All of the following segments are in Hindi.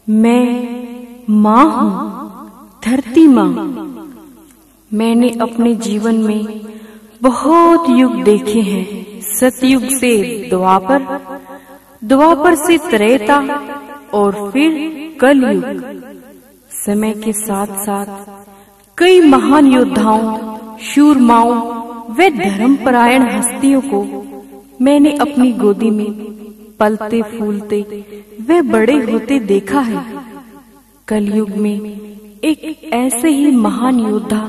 मैं माँ हूँ, धरती माँ। मैंने अपने जीवन में बहुत युग देखे हैं। सतयुग से द्वापर, द्वापर से त्रेता और फिर कलयुग। समय के साथ साथ कई महान योद्धाओं, शूरमाओं व धर्मपरायण हस्तियों को मैंने अपनी गोदी में पलते फूलते वे बड़े होते देखा है। कलयुग में एक ऐसे ही महान योद्धा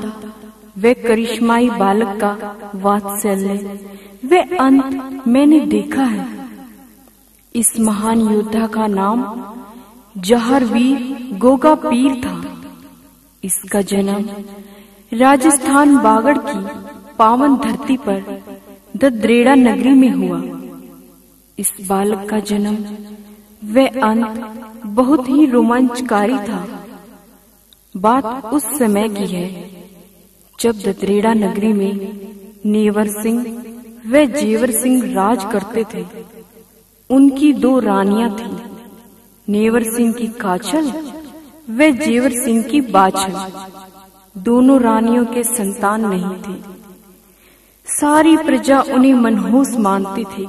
व करिश्माई बालक का वात्सल्य व अंत मैंने देखा है। इस महान योद्धा का नाम जहारवीर गोगा पीर था। इसका जन्म राजस्थान बागड़ की पावन धरती पर दद्रेड़ा नगरी में हुआ। इस बालक का जन्म व अंत बहुत ही रोमांचकारी था। बात उस समय की है जब दद्रेड़ा नगरी में नेवर सिंह व जेवर सिंह राज करते थे। उनकी दो रानियां थीं, नेवर सिंह की काछल व जेवर सिंह की बाछल। दोनों रानियों के संतान नहीं थे। सारी प्रजा उन्हें मनहूस मानती थी।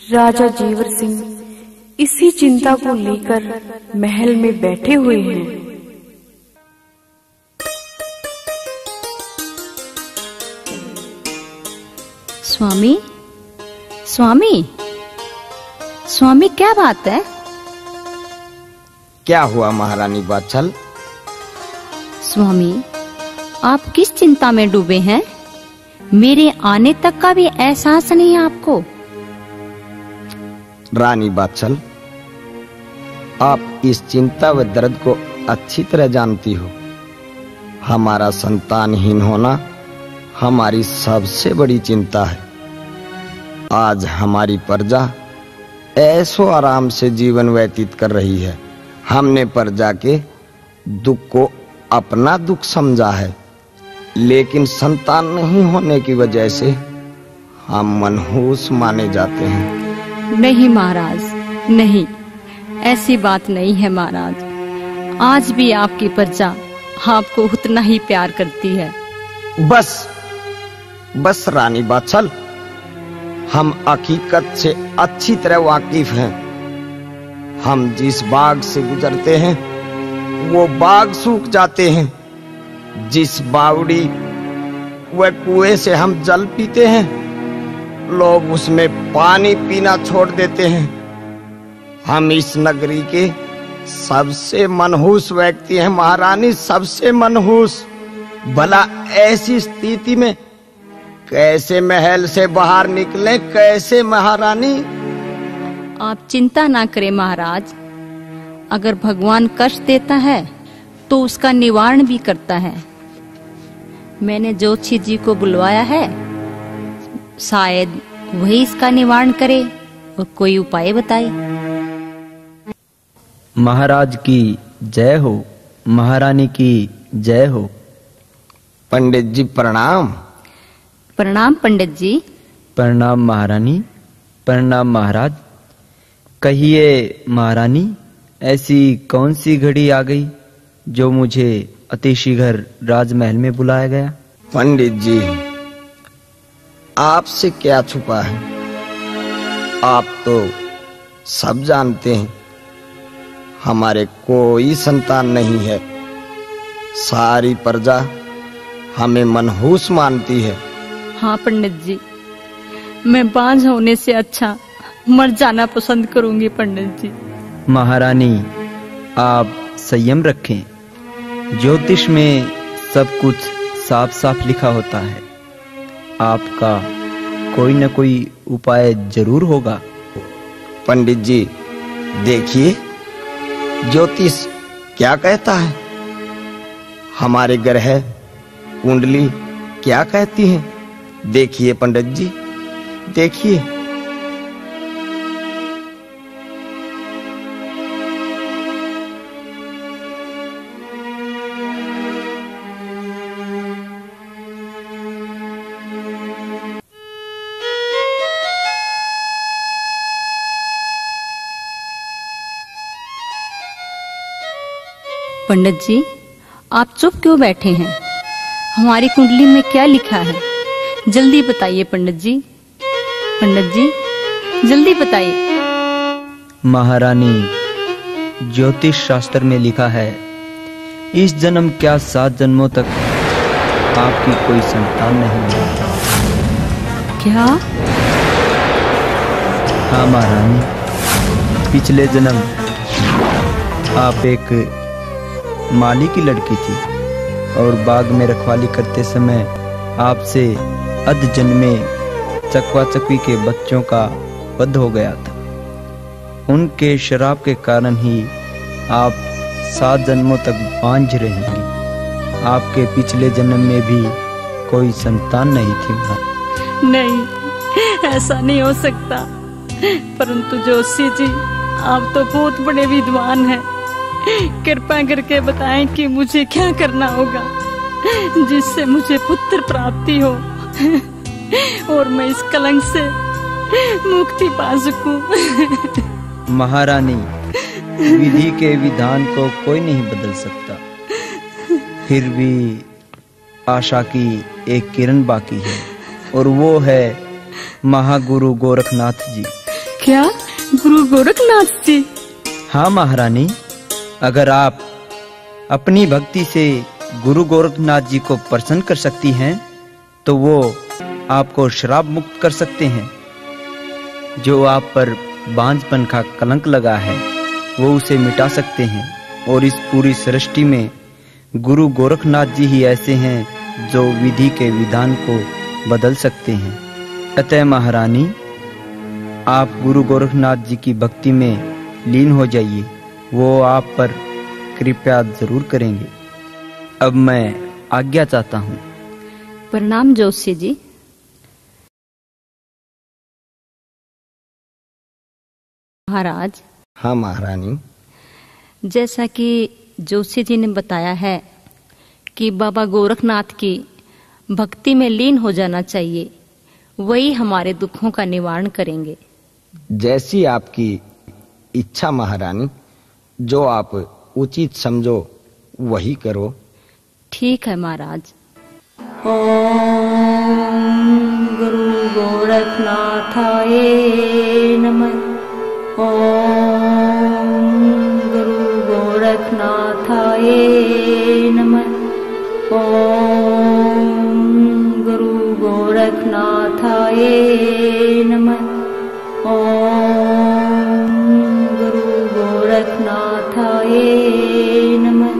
राजा जेवर सिंह इसी चिंता को लेकर महल में बैठे हुए हैं। स्वामी, स्वामी, स्वामी, क्या बात है? क्या हुआ महारानी बाछल? स्वामी, आप किस चिंता में डूबे हैं? मेरे आने तक का भी एहसास नहीं आपको? रानी बाछल, आप इस चिंता व दर्द को अच्छी तरह जानती हो। हमारा संतानहीन होना हमारी सबसे बड़ी चिंता है। आज हमारी प्रजा ऐसो आराम से जीवन व्यतीत कर रही है। हमने प्रजा के दुख को अपना दुख समझा है, लेकिन संतान नहीं होने की वजह से हम मनहूस माने जाते हैं। नहीं महाराज, नहीं, ऐसी बात नहीं है महाराज। आज भी आपकी प्रजा आपको उतना ही प्यार करती है। बस रानी बाछल, हम हकीकत से अच्छी तरह वाकिफ हैं। हम जिस बाग से गुजरते हैं वो बाग सूख जाते हैं। जिस बावड़ी व कुएं से हम जल पीते हैं, लोग उसमें पानी पीना छोड़ देते हैं। हम इस नगरी के सबसे मनहूस व्यक्ति हैं महारानी, सबसे मनहूस। भला ऐसी स्थिति में कैसे महल से बाहर निकले, कैसे महारानी? आप चिंता ना करें महाराज। अगर भगवान कष्ट देता है तो उसका निवारण भी करता है। मैंने ज्योतिषी जी को बुलवाया है, शायद वही इसका निवारण करे और कोई उपाय बताए। महाराज की जय हो, महारानी की जय हो। पंडित जी प्रणाम। प्रणाम पंडित जी। प्रणाम महारानी, प्रणाम महाराज। कहिए महारानी, ऐसी कौन सी घड़ी आ गई जो मुझे अतिथि घर राजमहल में बुलाया गया? पंडित जी, आपसे क्या छुपा है? आप तो सब जानते हैं, हमारे कोई संतान नहीं है। सारी प्रजा हमें मनहूस मानती है। हाँ पंडित जी, मैं बांझ होने से अच्छा मर जाना पसंद करूंगी पंडित जी। महारानी, आप संयम रखें। ज्योतिष में सब कुछ साफ साफ लिखा होता है। आपका कोई न कोई उपाय जरूर होगा। पंडित जी, देखिए ज्योतिष क्या कहता है। हमारे ग्रह कुंडली क्या कहती है। देखिए पंडित जी, देखिए। पंडित जी, आप चुप क्यों बैठे हैं? हमारी कुंडली में क्या लिखा है? जल्दी बताइए पंडित जी। पंडित जी, जल्दी बताइए। महारानी, ज्योतिष शास्त्र में लिखा है, इस जन्म क्या 7 जन्मों तक आपकी कोई संतान नहीं है। क्या? हाँ महारानी, पिछले जन्म आप एक माली की लड़की थी और बाग में रखवाली करते समय आपसे अध जन्मे चकवा चकवी के बच्चों का वध हो गया था। उनके शराब के कारण ही आप 7 जन्मों तक बांझ रहेंगी। आपके पिछले जन्म में भी कोई संतान नहीं थी। नहीं, ऐसा नहीं हो सकता। परंतु जोशी जी, आप तो बहुत बड़े विद्वान हैं। कृपा करके बताएं कि मुझे क्या करना होगा जिससे मुझे पुत्र प्राप्ति हो और मैं इस कलंक से मुक्ति पा सकूं। महारानी, विधि के विधान को कोई नहीं बदल सकता। फिर भी आशा की एक किरण बाकी है और वो है महागुरु गोरखनाथ जी। क्या? गुरु गोरखनाथ जी? हाँ महारानी, अगर आप अपनी भक्ति से गुरु गोरखनाथ जी को प्रसन्न कर सकती हैं तो वो आपको श्राप मुक्त कर सकते हैं। जो आप पर बांझपन का कलंक लगा है वो उसे मिटा सकते हैं और इस पूरी सृष्टि में गुरु गोरखनाथ जी ही ऐसे हैं जो विधि के विधान को बदल सकते हैं। अतः महारानी, आप गुरु गोरखनाथ जी की भक्ति में लीन हो जाइए, वो आप पर कृपा जरूर करेंगे। अब मैं आज्ञा चाहता हूँ। प्रणाम जोशी जी। महाराज। हाँ महारानी। जैसा कि जोशी जी ने बताया है कि बाबा गोरखनाथ की भक्ति में लीन हो जाना चाहिए, वही हमारे दुखों का निवारण करेंगे। जैसी आपकी इच्छा महारानी, जो आप उचित समझो वही करो। ठीक है महाराज। ओम गुरु गोरखनाथाय नमः। ओम गुरु गोरखनाथाय नमः। ओम गुरु गोरखनाथाय नमः। ओम गुरु गोरखनाथाय नमः।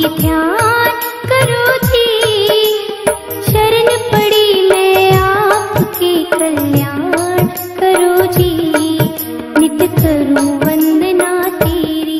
ध्यान करो जी, शरण पड़ी मैं आपके कल्याण करो जी, नित करूं वंदना तेरी।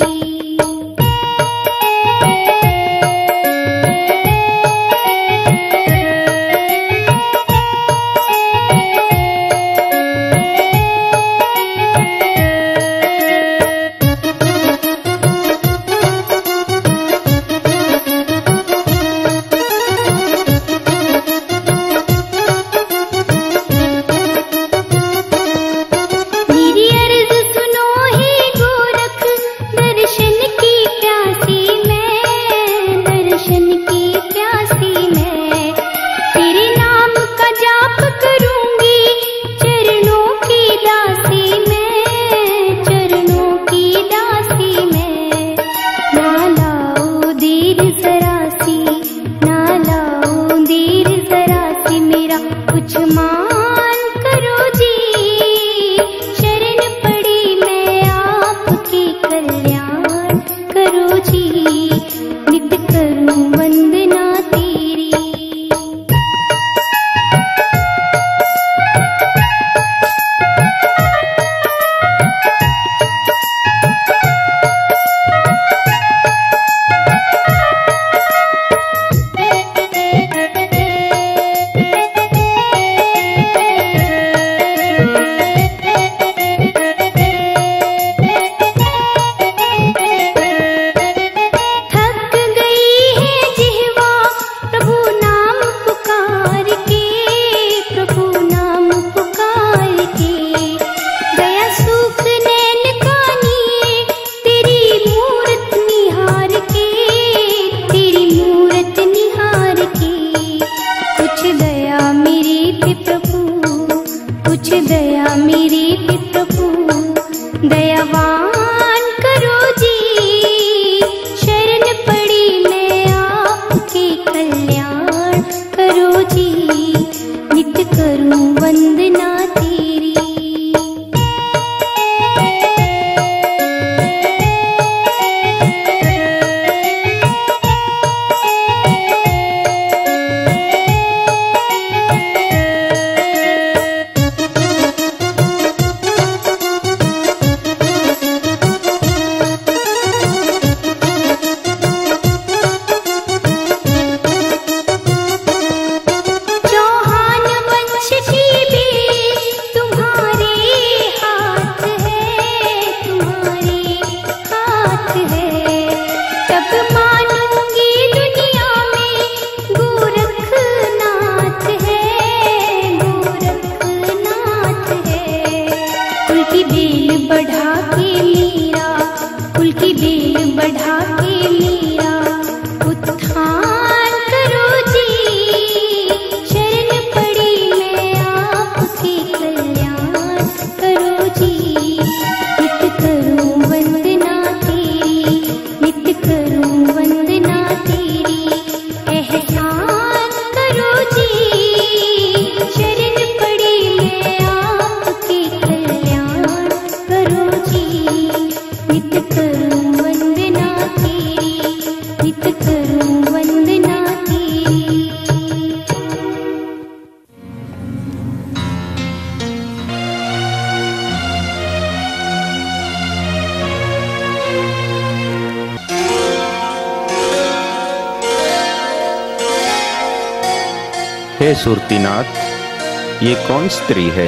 हे सुरतीनाथ, ये कौन स्त्री है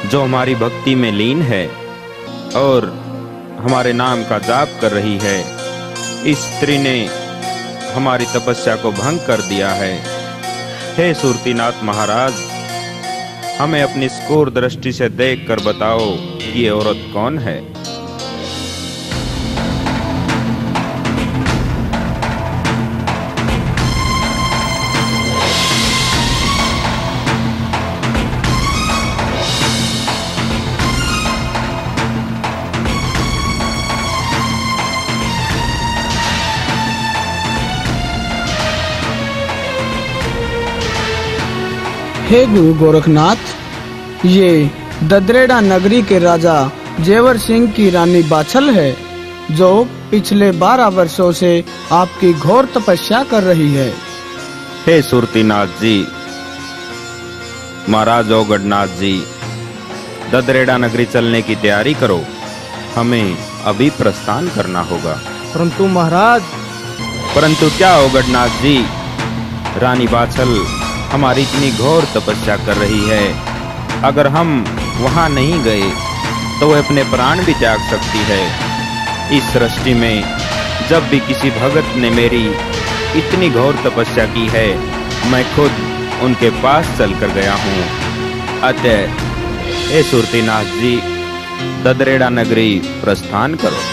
जो हमारी भक्ति में लीन है और हमारे नाम का जाप कर रही है? इस स्त्री ने हमारी तपस्या को भंग कर दिया है। हे सुरतीनाथ महाराज, हमें अपनी स्कोर दृष्टि से देखकर बताओ कि ये औरत कौन है? हे गुरु गोरखनाथ, ये ददरेड़ा नगरी के राजा जेवर सिंह की रानी बाछल है, जो पिछले 12 वर्षों से आपकी घोर तपस्या कर रही है। हे सुरतीनाथ जी, महाराज औगढ़नाथ जी, ददरेड़ा नगरी चलने की तैयारी करो, हमें अभी प्रस्थान करना होगा। परंतु महाराज। परंतु क्या औगढ़नाथ जी, रानी बाछल हमारी इतनी घोर तपस्या कर रही है, अगर हम वहां नहीं गए तो वह अपने प्राण भी त्याग सकती है। इस सृष्टि में जब भी किसी भगत ने मेरी इतनी घोर तपस्या की है, मैं खुद उनके पास चलकर गया हूँ। अतः हे सुरतीनाथ जी, ददरेड़ा नगरी प्रस्थान करो।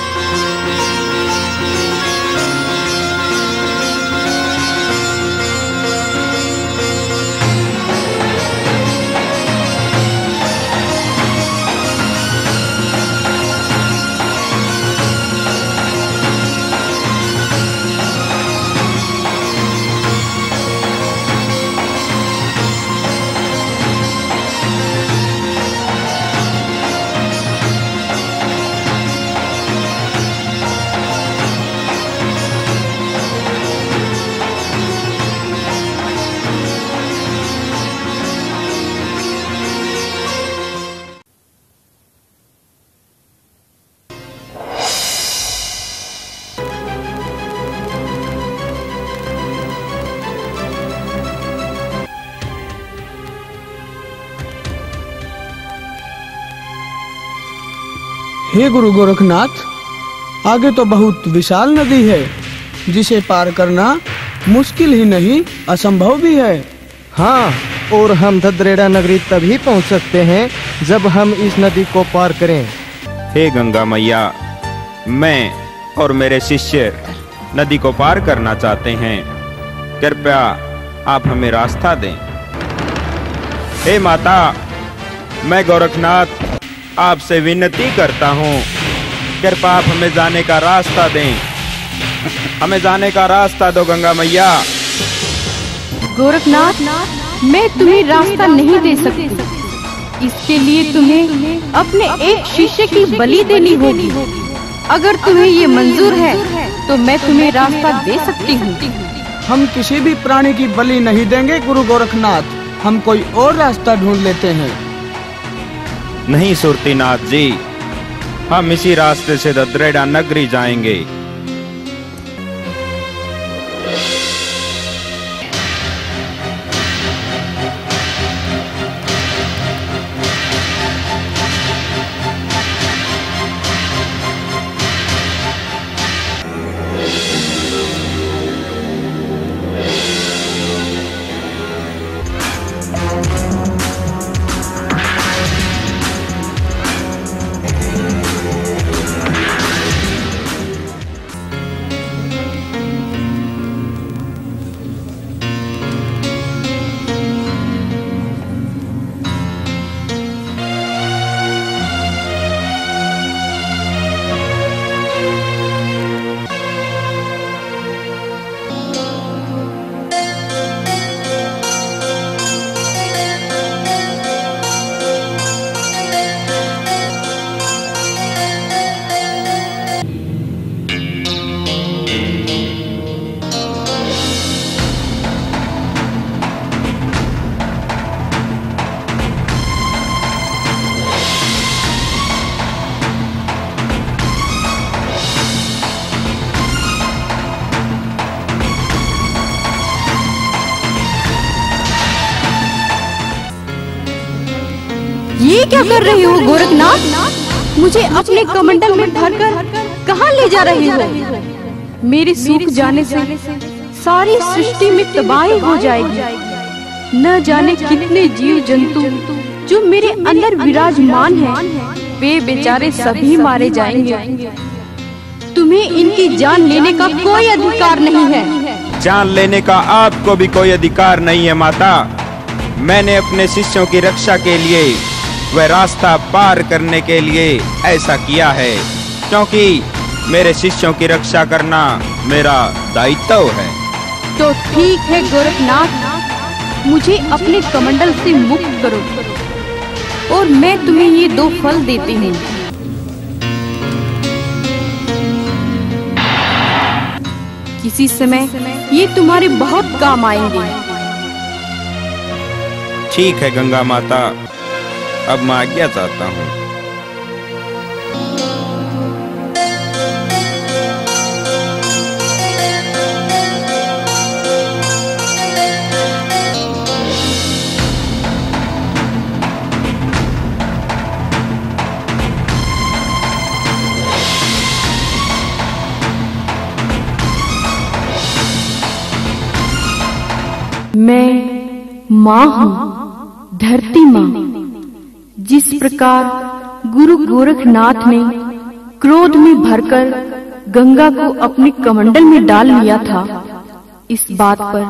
हे गुरु गोरखनाथ, आगे तो बहुत विशाल नदी है, जिसे पार करना मुश्किल ही नहीं असंभव भी है। हाँ, और हम ददरेड़ा नगरी तभी पहुंच सकते हैं जब हम इस नदी को पार करें। हे गंगा मैया, मैं और मेरे शिष्य नदी को पार करना चाहते हैं, कृपया आप हमें रास्ता दें। हे माता, मैं गोरखनाथ आपसे विनती करता हूँ, कृपया आप हमें जाने का रास्ता दें। हमें जाने का रास्ता दो गंगा मैया। गोरखनाथ, मैं तुम्हें रास्ता नहीं दे सकती। इसके लिए तुम्हें अपने एक शिष्य की बलि देनी होगी। अगर तुम्हें ये मंजूर है तो मैं तुम्हें रास्ता दे सकती हूँ। हम किसी भी प्राणी की बलि नहीं देंगे गुरु गोरखनाथ, हम कोई और रास्ता ढूंढ लेते हैं। नहीं सुरतीनाथ जी, हम इसी रास्ते से ददरेड़ा नगरी जाएंगे। ये क्या कर रही हो गोरखनाथ? मुझे अपने कमंडल में भरकर कहाँ ले जा रही हो? मेरे सूख जाने से सारी सृष्टि में तबाही हो जाएगी। न जाने कितने जीव जंतु जो मेरे अंदर विराजमान हैं, वे बेचारे सभी मारे जाएंगे। तुम्हें इनकी जान लेने का कोई अधिकार नहीं है। जान लेने का आपको भी कोई अधिकार नहीं है माता। मैंने अपने शिष्यों की रक्षा के लिए, वह रास्ता पार करने के लिए ऐसा किया है, क्योंकि मेरे शिष्यों की रक्षा करना मेरा दायित्व है। तो ठीक है गोरखनाथ, मुझे अपने कमंडल से मुक्त करो और मैं तुम्हें ये 2 फल देती हूँ। किसी समय ये तुम्हारे बहुत काम आएंगे। ठीक है गंगा माता, अब मैं आज्ञा चाहता हूँ। मैं माँ हूँ, धरती माँ। जिस प्रकार गुरु गोरखनाथ ने क्रोध में भरकर गंगा को अपने कमंडल में डाल लिया था, इस बात पर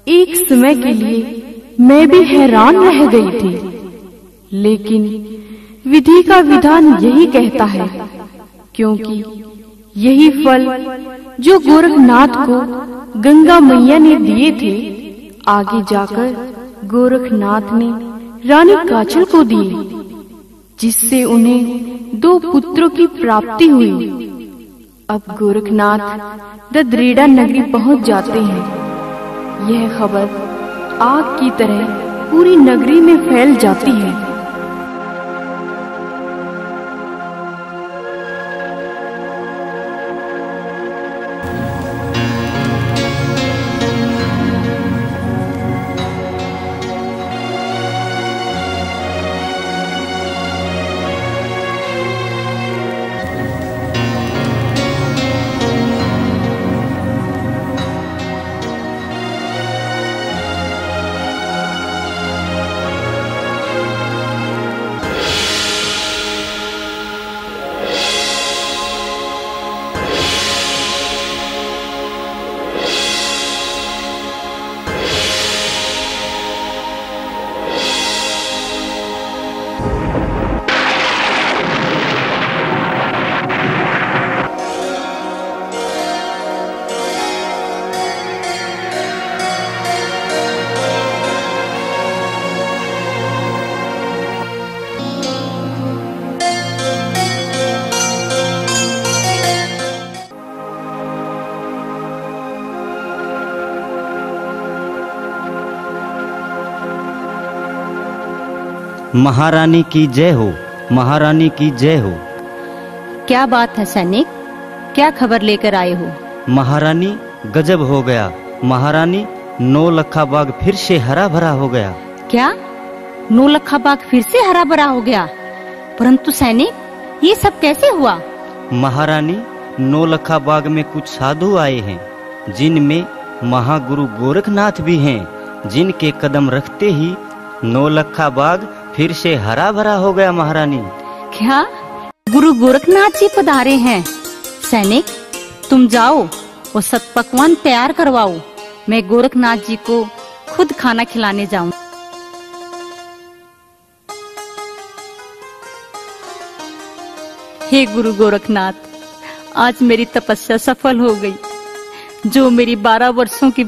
एक समय के लिए मैं भी हैरान रह गई थी। लेकिन विधि का विधान यही कहता है, क्योंकि यही फल जो गोरखनाथ को गंगा मैया ने दिए थे, आगे जाकर गोरखनाथ ने रानी काचल को दिए, जिससे उन्हें 2 पुत्रों की प्राप्ति हुई। अब गोरखनाथ ददरेड़ा नगरी पहुंच जाते हैं। यह खबर आग की तरह पूरी नगरी में फैल जाती है। महारानी की जय हो, महारानी की जय हो। क्या बात है सैनिक, क्या खबर लेकर आए हो? महारानी गजब हो गया। महारानी 9 लखा बाग फिर से हरा भरा हो गया। क्या 9 लखा बाग फिर से हरा भरा हो गया? परंतु सैनिक, ये सब कैसे हुआ? महारानी 9 लखा बाग में कुछ साधु आए हैं, जिनमें महागुरु गोरखनाथ भी हैं, जिनके कदम रखते ही 9 लखा बाग फिर से हरा भरा हो गया। महारानी, क्या गुरु गोरखनाथ जी पधारे हैं? सैनिक, तुम जाओ और सतपकवान तैयार करवाओ। मैं गोरखनाथ जी को खुद खाना खिलाने जाऊं। हे गुरु गोरखनाथ, आज मेरी तपस्या सफल हो गई। जो मेरी 12 वर्षों की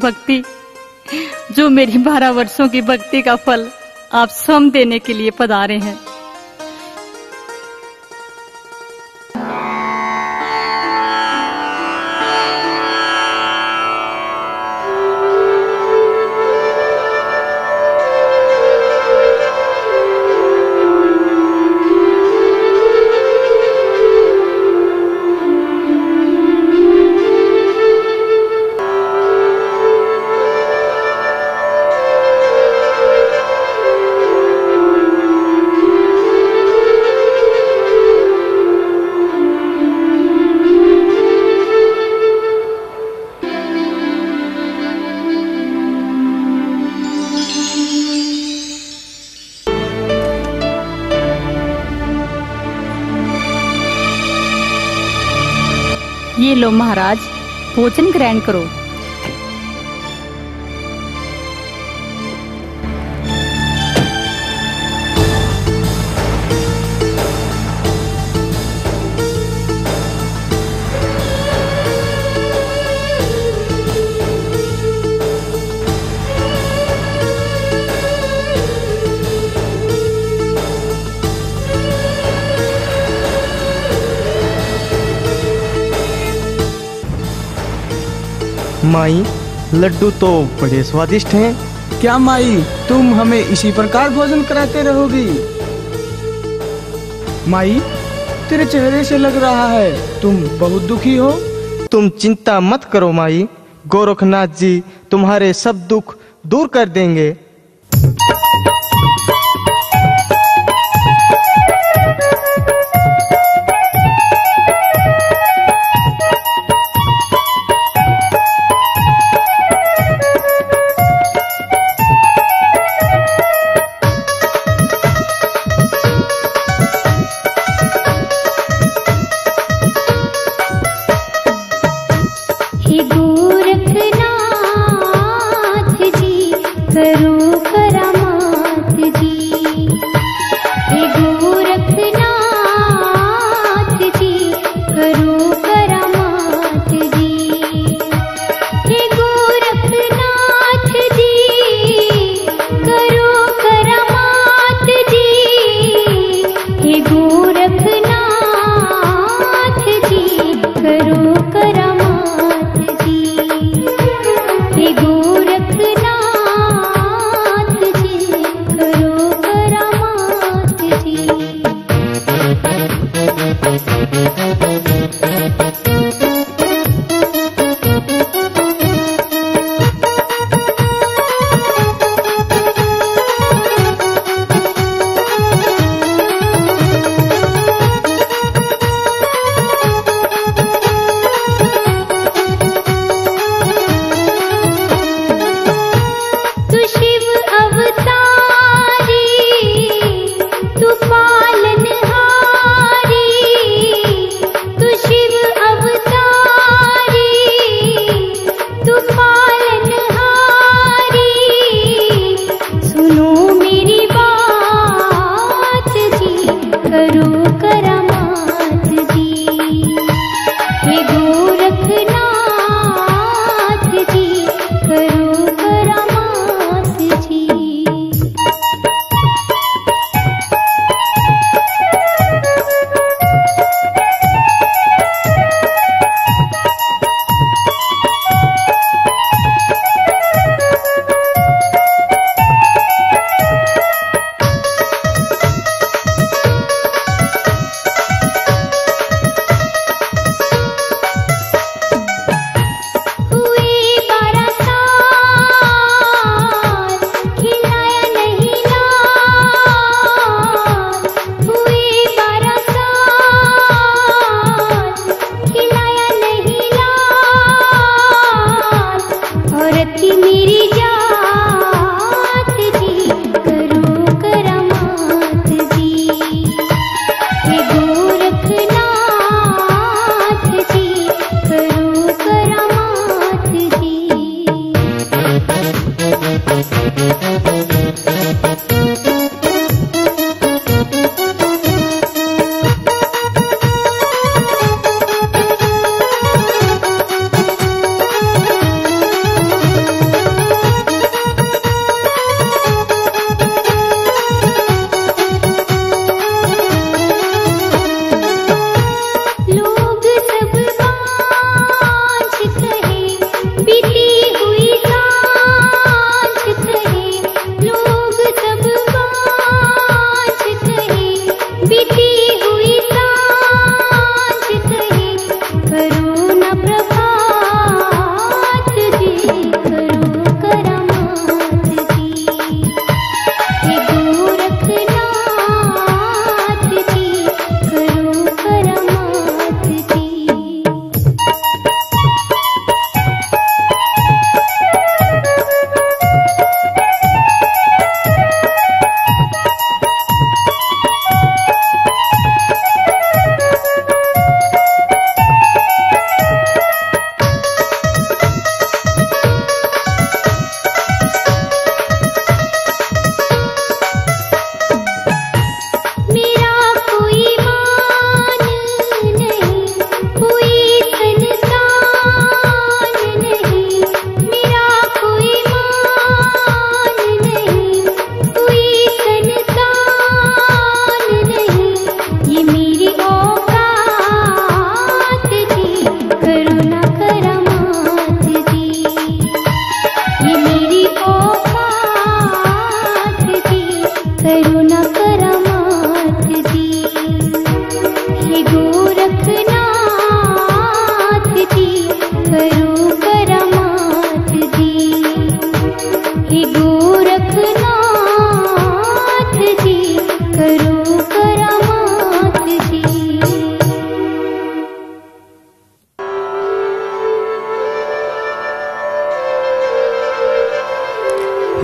भक्ति का फल आप स्वयं देने के लिए पधारे हैं। ये लो महाराज, भोजन ग्रहण करो। माई, लड्डू तो बड़े स्वादिष्ट हैं। क्या माई, तुम हमें इसी प्रकार भोजन कराते रहोगी? माई, तेरे चेहरे से लग रहा है तुम बहुत दुखी हो। तुम चिंता मत करो माई, गोरखनाथ जी तुम्हारे सब दुख दूर कर देंगे। हे गोरखनाथ जी करो करामात जी। हे गोरखनाथ जी करो करामात जी। हे गोरखनाथ जी करो करामात जी। हे गोरखनाथ जी करो करामात जी।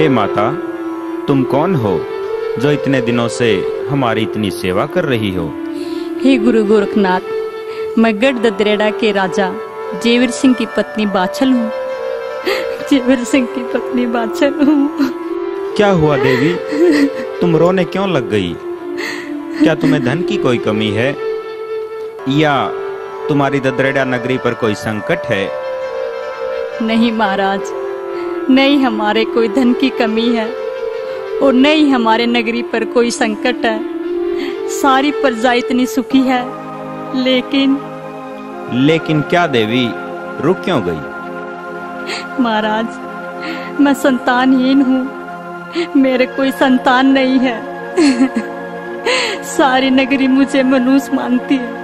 हे माता, तुम कौन हो जो इतने दिनों से हमारी इतनी सेवा कर रही हो? हे गुरु गोरखनाथ, मैं गढ़ ददरेड़ा के राजा जेवर सिंह की पत्नी बाछल हूँ। जेवर सिंह की पत्नी बाछल हूँ। क्या हुआ देवी, तुम रोने क्यों लग गई? क्या तुम्हें धन की कोई कमी है या तुम्हारी ददरेड़ा नगरी पर कोई संकट है? नहीं महाराज, नहीं हमारे कोई धन की कमी है और नहीं हमारे नगरी पर कोई संकट है। सारी प्रजा इतनी सुखी है, लेकिन क्या देवी, रुक क्यों गई? महाराज, मैं संतानहीन हूँ, मेरे कोई संतान नहीं है। सारी नगरी मुझे मनुष्य मानती है।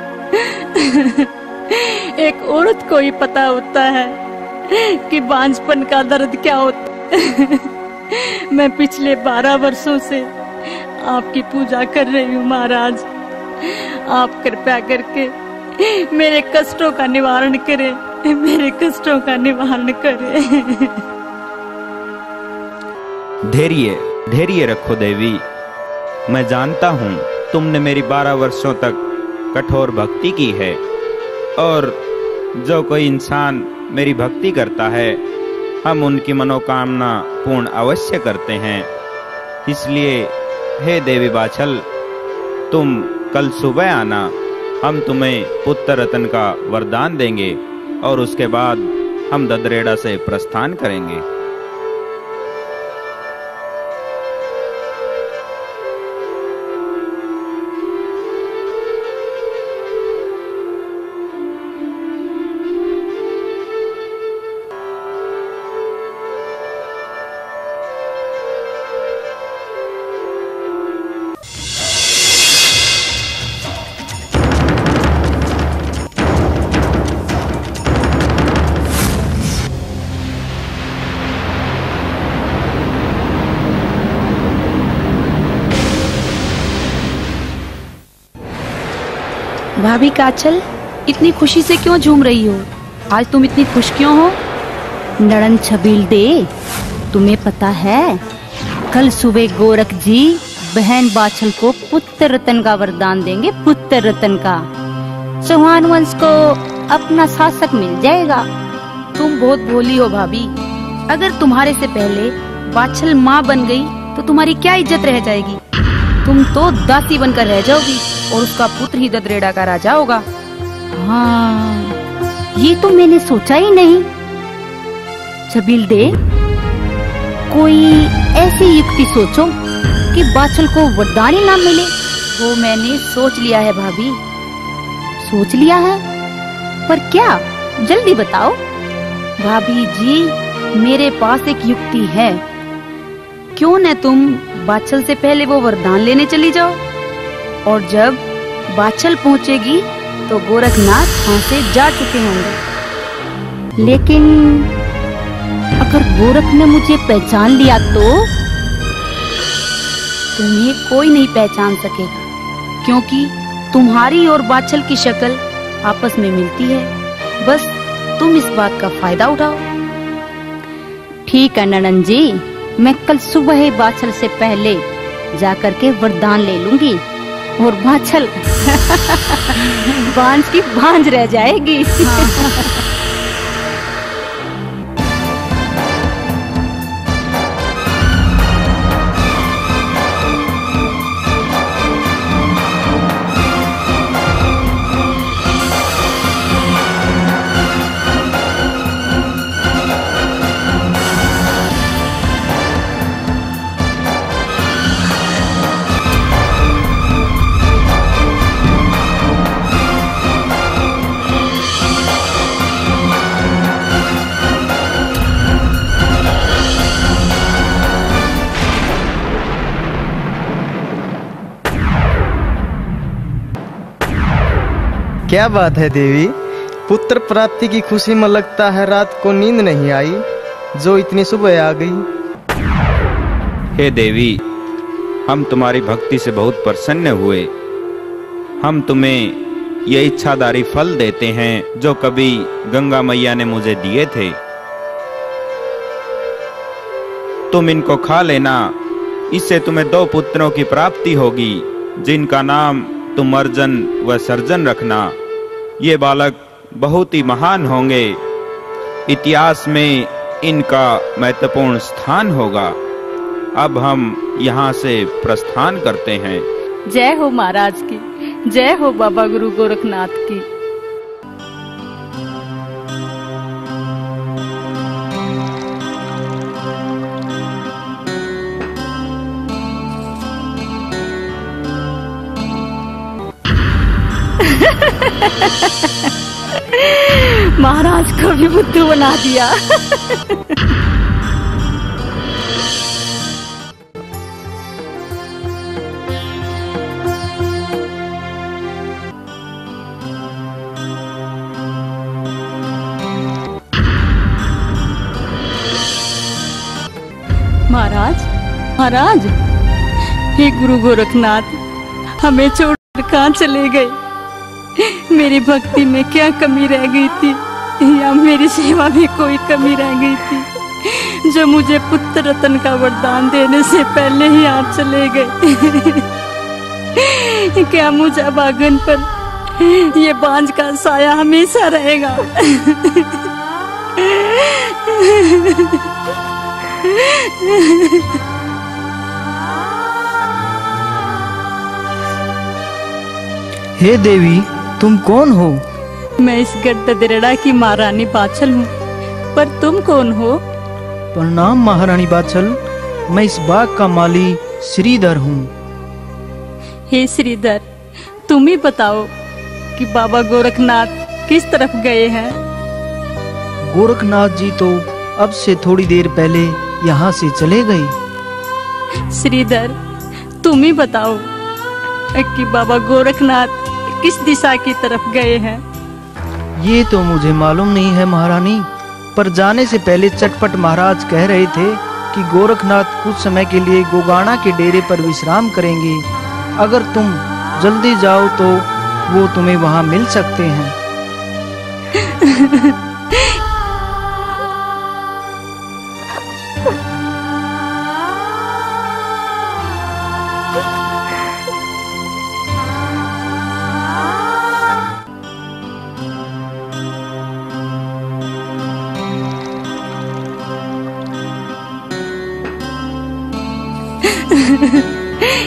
एक औरत को ही पता होता है कि बांझपन का दर्द क्या होता है। मैं पिछले 12 वर्षों से आपकी पूजा कर रही हूँ महाराज। आप कृपया करके मेरे कष्टों का निवारण करें, मेरे कष्टों का निवारण करें। धैर्य रखो देवी। मैं जानता हूँ तुमने मेरी 12 वर्षों तक कठोर भक्ति की है और जो कोई इंसान मेरी भक्ति करता है, हम उनकी मनोकामना पूर्ण अवश्य करते हैं। इसलिए हे देवी बाछल, तुम कल सुबह आना, हम तुम्हें पुत्र रतन का वरदान देंगे और उसके बाद हम ददरेड़ा से प्रस्थान करेंगे। भाभी काचल, इतनी खुशी से क्यों झूम रही हो? आज तुम इतनी खुश क्यों हो? नड़न छबील दे, तुम्हें पता है कल सुबह गोरख जी बहन बाछल को पुत्र रतन का वरदान देंगे, पुत्र रतन का। चौहान वंश को अपना शासक मिल जाएगा। तुम बहुत भोली हो भाभी। अगर तुम्हारे से पहले बाछल माँ बन गई तो तुम्हारी क्या इज्जत रह जाएगी? तुम तो दासी बनकर रह जाओगी और उसका पुत्र ही ददरेड़ा का राजा होगा। हाँ, ये तो मैंने सोचा ही नहीं। छबील दे, कोई ऐसी युक्ति सोचो कि बाछल को वरदान ही ना मिले। वो मैंने सोच लिया है भाभी। सोच लिया है? पर क्या? जल्दी बताओ। भाभी जी, मेरे पास एक युक्ति है। क्यों न तुम बाछल से पहले वो वरदान लेने चली जाओ और जब बाछल पहुंचेगी तो गोरखनाथ वहां से जा चुके होंगे। लेकिन अगर गोरख ने मुझे पहचान लिया तो? तुम्हें कोई नहीं पहचान सकेगा क्योंकि तुम्हारी और बाछल की शक्ल आपस में मिलती है। बस तुम इस बात का फायदा उठाओ। ठीक है ननन जी, मैं कल सुबह ही बाछल से पहले जाकर के वरदान ले लूंगी और बाछल बांझ की बांझ रह जाएगी। क्या बात है देवी, पुत्र प्राप्ति की खुशी में लगता है रात को नींद नहीं आई जो इतनी सुबह आ गई। हे देवी, हम तुम्हारी भक्ति से बहुत प्रसन्न हुए। हम तुम्हें ये इच्छाधारी फल देते हैं जो कभी गंगा मैया ने मुझे दिए थे। तुम इनको खा लेना, इससे तुम्हें 2 पुत्रों की प्राप्ति होगी, जिनका नाम तुम अर्जन व सर्जन रखना। ये बालक बहुत ही महान होंगे, इतिहास में इनका महत्वपूर्ण स्थान होगा। अब हम यहाँ से प्रस्थान करते हैं। जय हो महाराज की, जय हो बाबा गुरु गोरखनाथ की। महाराज को भी बुद्धू बना दिया। महाराज, महाराज, हे गुरु गोरखनाथ, हमें छोड़कर कहाँ चले गए? मेरी भक्ति में क्या कमी रह गई थी, या मेरी सेवा में कोई कमी रह गई थी, जो मुझे पुत्र रतन का वरदान देने से पहले ही आप चले गए? क्या मुझे अभागन पर ये बांझ का साया हमेशा रहेगा? हे देवी, तुम कौन हो? मैं इस गढ़दरेड़ा की महारानी बाछल हूँ, पर तुम कौन हो? प्रणाम महारानी बाछल, मैं इस बाग का माली श्रीधर हूँ। हे श्रीधर, तुम ही बताओ कि बाबा गोरखनाथ किस तरफ गए हैं? गोरखनाथ जी तो अब से थोड़ी देर पहले यहाँ से चले गए। श्रीधर, तुम ही बताओ कि बाबा गोरखनाथ किस दिशा की तरफ गए हैं? ये तो मुझे मालूम नहीं है महारानी, पर जाने से पहले चटपट महाराज कह रहे थे कि गोरखनाथ कुछ समय के लिए गोगाना के डेरे पर विश्राम करेंगे। अगर तुम जल्दी जाओ तो वो तुम्हें वहाँ मिल सकते हैं।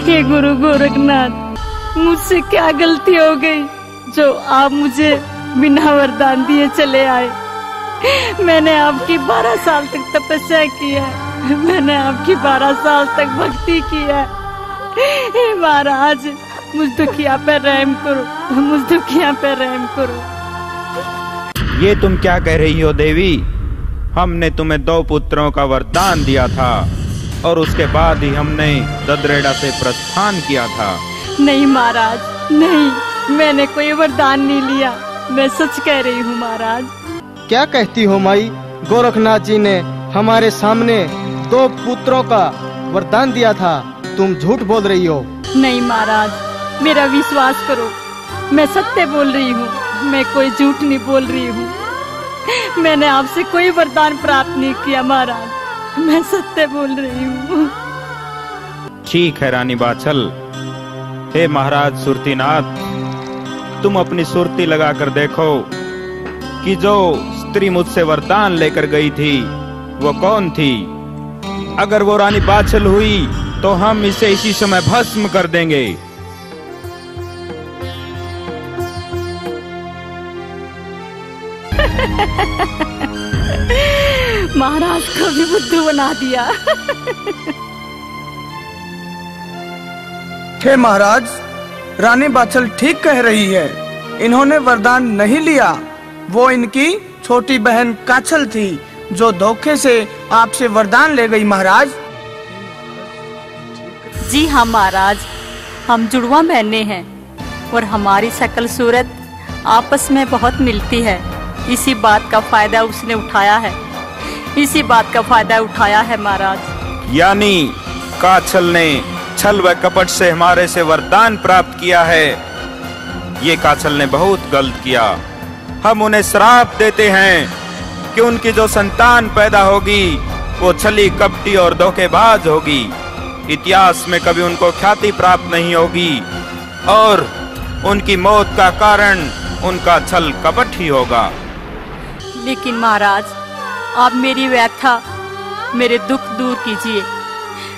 हे गुरु गोरखनाथ, मुझसे क्या गलती हो गई जो आप मुझे बिना वरदान दिए चले आए? मैंने आपकी 12 साल तक तपस्या की है, मैंने आपकी 12 साल तक भक्ति की है। हे महाराज, मुझ दुखिया पे रहम करो, मुझ दुखिया पे रहम करो। ये तुम क्या कह रही हो देवी? हमने तुम्हें 2 पुत्रों का वरदान दिया था और उसके बाद ही हमने ददरेड़ा से प्रस्थान किया था। नहीं महाराज, नहीं, मैंने कोई वरदान नहीं लिया, मैं सच कह रही हूँ महाराज। क्या कहती हो माई? गोरखनाथ जी ने हमारे सामने 2 पुत्रों का वरदान दिया था, तुम झूठ बोल रही हो। नहीं महाराज, मेरा विश्वास करो, मैं सत्य बोल रही हूँ, मैं कोई झूठ नहीं बोल रही हूँ। मैंने आपसे कोई वरदान प्राप्त नहीं किया महाराज, मैं सत्य बोल रही हूँ। ठीक है रानी बाछल। हे महाराज सुरतीनाथ, तुम अपनी सुरती लगाकर देखो कि जो स्त्री मुझसे वरदान लेकर गई थी वो कौन थी। अगर वो रानी बाछल हुई तो हम इसे इसी समय भस्म कर देंगे। महाराज को भी बुद्धू बना दिया। हे महाराज, रानी बाछल ठीक कह रही है, इन्होंने वरदान नहीं लिया, वो इनकी छोटी बहन काछल थी जो धोखे से आपसे वरदान ले गई महाराज। जी हाँ महाराज, हम जुड़वा बहने हैं और हमारी शक्ल सूरत आपस में बहुत मिलती है। इसी बात का फायदा उसने उठाया है, इसी बात का फायदा उठाया है महाराज। यानी काछल ने छल व कपट से हमारे से वरदान प्राप्त किया है। ये काछल ने बहुत गलत किया। हम उन्हें श्राप देते हैं कि उनकी जो संतान पैदा होगी वो छली कपटी और धोखेबाज होगी। इतिहास में कभी उनको ख्याति प्राप्त नहीं होगी और उनकी मौत का कारण उनका छल कपट ही होगा। लेकिन महाराज, आप मेरी व्यथा, मेरे दुख दूर कीजिए।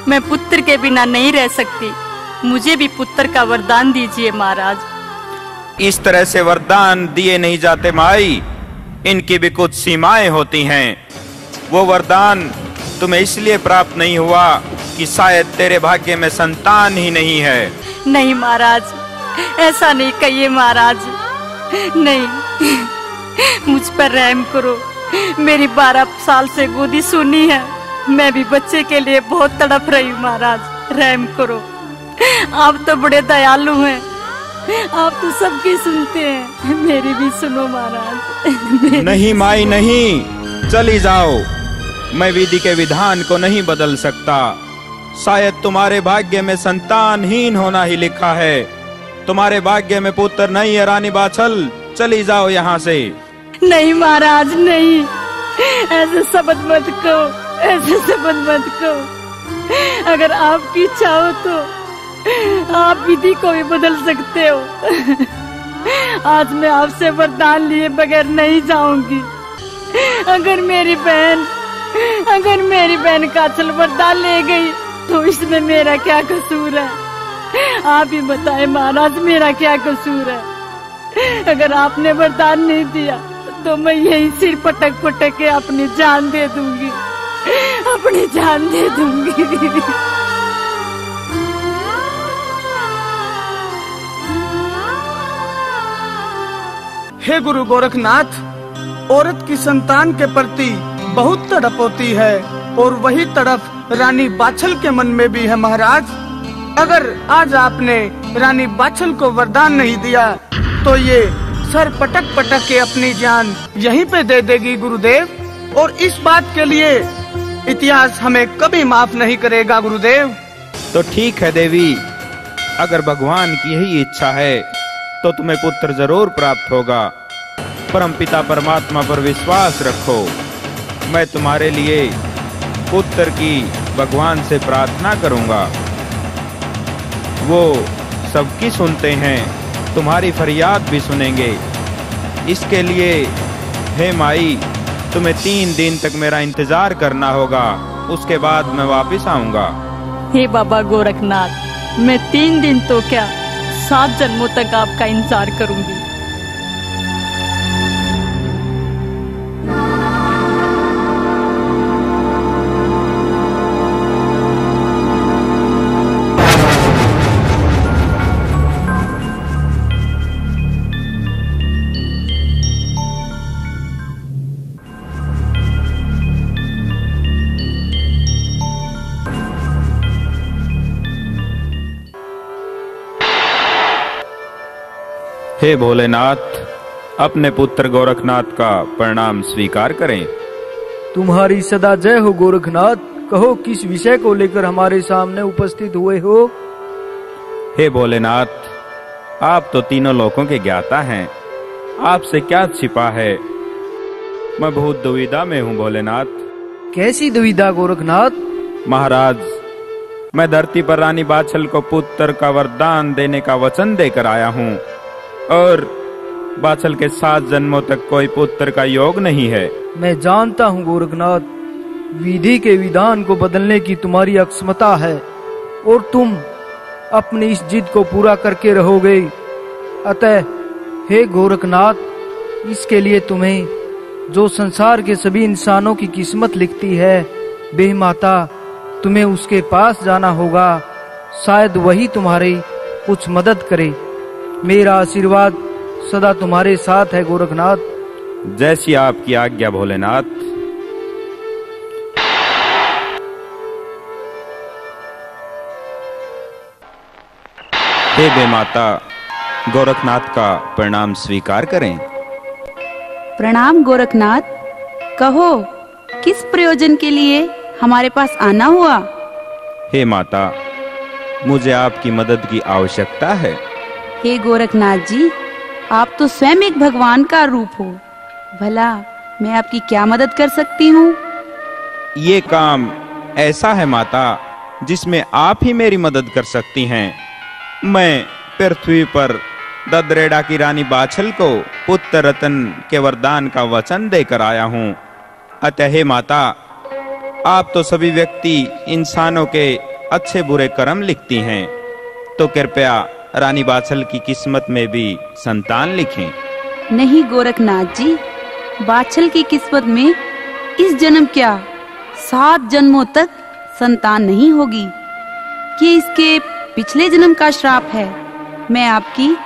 मैं पुत्र के बिना नहीं रह सकती। मुझे भी पुत्र का वरदान दीजिए महाराज। इस तरह से वरदान दिए नहीं जाते माई, इनकी भी कुछ सीमाएं होती हैं। वो वरदान तुम्हें इसलिए प्राप्त नहीं हुआ कि शायद तेरे भाग्य में संतान ही नहीं है। नहीं महाराज, ऐसा नहीं कहिए महाराज। नहीं, मुझ पर रहम करो। मेरी 12 साल से गोदी सुनी है। मैं भी बच्चे के लिए बहुत तड़प रही हूँ महाराज, रहम करो। आप तो बड़े दयालु हैं, आप तो सबकी सुनते हैं, मेरी भी सुनो महाराज। नहीं माई नहीं, चली जाओ। मैं विधि के विधान को नहीं बदल सकता। शायद तुम्हारे भाग्य में संतानहीन होना ही लिखा है। तुम्हारे भाग्य में पुत्र नहीं है रानी बाछल, चली जाओ यहाँ से। नहीं महाराज नहीं, ऐसे शब्द मत कहो, ऐसे शब्द मत कहो। अगर आपकी इच्छा हो तो आप विधि को भी बदल सकते हो। आज मैं आपसे वरदान लिए बगैर नहीं जाऊंगी। अगर मेरी बहन काछल वरदान ले गई तो इसमें मेरा क्या कसूर है? आप ही बताएं महाराज, मेरा क्या कसूर है? अगर आपने वरदान नहीं दिया तो मैं यही सिर पटक पटक के अपनी जान दे दूंगी, अपनी जान दे दूंगी। हे गुरु गोरखनाथ, औरत की संतान के प्रति बहुत तड़प होती है और वही तड़प रानी बाछल के मन में भी है महाराज। अगर आज आपने रानी बाछल को वरदान नहीं दिया तो ये सर पटक पटक के अपनी जान यहीं पे दे देगी गुरुदेव, और इस बात के लिए इतिहास हमें कभी माफ नहीं करेगा गुरुदेव। तो ठीक है देवी, अगर भगवान की यही इच्छा है तो तुम्हें पुत्र जरूर प्राप्त होगा। परमपिता परमात्मा पर विश्वास रखो। मैं तुम्हारे लिए पुत्र की भगवान से प्रार्थना करूंगा। वो सबकी सुनते हैं, तुम्हारी फरियाद भी सुनेंगे। इसके लिए हे माई, तुम्हें 3 दिन तक मेरा इंतजार करना होगा, उसके बाद मैं वापस आऊंगा। हे बाबा गोरखनाथ, मैं 3 दिन तो क्या 7 जन्मों तक आपका इंतजार करूंगी। हे भोलेनाथ, अपने पुत्र गोरखनाथ का प्रणाम स्वीकार करें। तुम्हारी सदा जय हो गोरखनाथ। कहो, किस विषय को लेकर हमारे सामने उपस्थित हुए हो? हे भोलेनाथ, आप तो तीनों लोकों के ज्ञाता हैं, आपसे क्या छिपा है? मैं बहुत दुविधा में हूँ भोलेनाथ। कैसी दुविधा गोरखनाथ? महाराज, मैं धरती पर रानी बाछल को पुत्र का वरदान देने का वचन देकर आया हूँ और बाछल के 7 जन्मों तक कोई पुत्र का योग नहीं है। मैं जानता हूँ गोरखनाथ, विधि के विधान को बदलने की तुम्हारी अक्षमता है और तुम अपनी इस जिद को पूरा करके रहोगे। अतः हे गोरखनाथ, इसके लिए तुम्हें जो संसार के सभी इंसानों की किस्मत लिखती है, बे माता, तुम्हें उसके पास जाना होगा। शायद वही तुम्हारी कुछ मदद करे। मेरा आशीर्वाद सदा तुम्हारे साथ है गोरखनाथ। जैसी आपकी आज्ञा भोलेनाथ। हे बे माता, गोरखनाथ का प्रणाम स्वीकार करें। प्रणाम गोरखनाथ। कहो, किस प्रयोजन के लिए हमारे पास आना हुआ? हे माता, मुझे आपकी मदद की आवश्यकता है। हे गोरखनाथ जी, आप तो स्वयं एक भगवान का रूप हो। भला मैं आपकी क्या मदद कर सकती हूँ? ये काम ऐसा है माता जिसमें आप ही मेरी मदद कर सकती हैं। मैं पृथ्वी पर ददरेड़ा की रानी बाछल को पुत्र रतन के वरदान का वचन देकर आया हूँ। अतः हे माता, आप तो सभी व्यक्ति इंसानों के अच्छे बुरे कर्म लिखती हैं, तो कृपया रानी बाछल की किस्मत में भी संतान लिखें। नहीं गोरखनाथ जी, बाछल की किस्मत में इस जन्म क्या 7 जन्मों तक संतान नहीं होगी। ये इसके पिछले जन्म का श्राप है। मैं आपकी